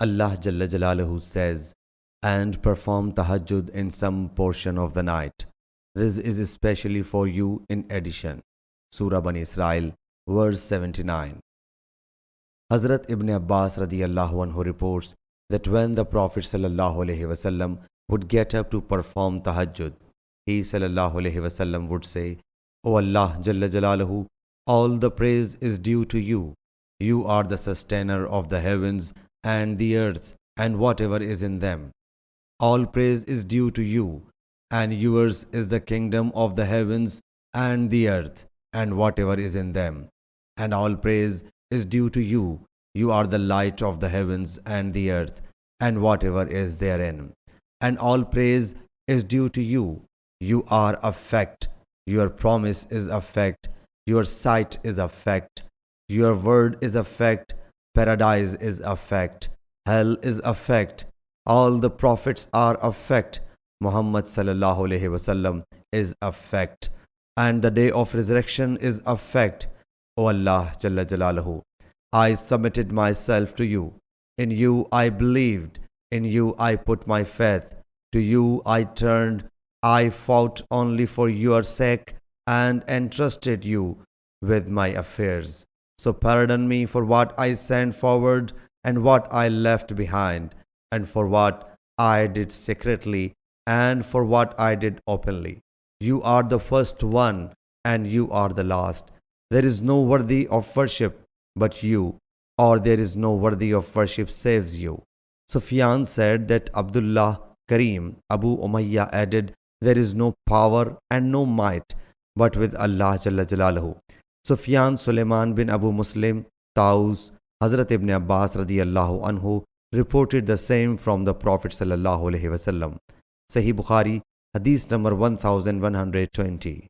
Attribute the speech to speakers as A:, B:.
A: Allah Jalla Jalaluhu says, and perform tahajjud in some portion of the night. This is especially for you in addition. Surah Bani Israel, verse 79. Hazrat Ibn Abbas radiyallahu anhu reports that when the Prophet sallallahu alaihi wasallam would get up to perform tahajjud, he sallallahu alaihi wasallam would say, O Allah Jalla Jalaluhu, all the praise is due to you. You are the sustainer of the heavens and the earth and whatever is in them. All praise is due to you, and yours is the kingdom of the heavens and the earth and whatever is in them. And all praise is due to you. You are the light of the heavens and the earth and whatever is therein. And all praise is due to you. You are a fact. Your promise is a fact. Your sight is a fact. Your word is a fact. Paradise is a fact. Hell is a fact. All the prophets are a fact. Muhammad sallallahu alaihi wasallam is a fact. And the day of resurrection is a fact. O Allah Jalla Jalaluhu, I submitted myself to you. In you I believed. In you I put my faith. To you I turned. I fought only for your sake and entrusted you with my affairs. So pardon me for what I sent forward and what I left behind, and for what I did secretly and for what I did openly. You are the first one and you are the last. There is no worthy of worship but you, or there is no worthy of worship saves you. Sufyan said that Abdullah Karim Abu Umayyah added, there is no power and no might but with Allah Jalla Jalaluhu. Sufyan Sulaiman bin Abu Muslim Taus Hazrat Ibn Abbas radiyallahu anhu reported the same from the Prophet sallallahu alaihi wasallam. Sahih Bukhari Hadith number 1120.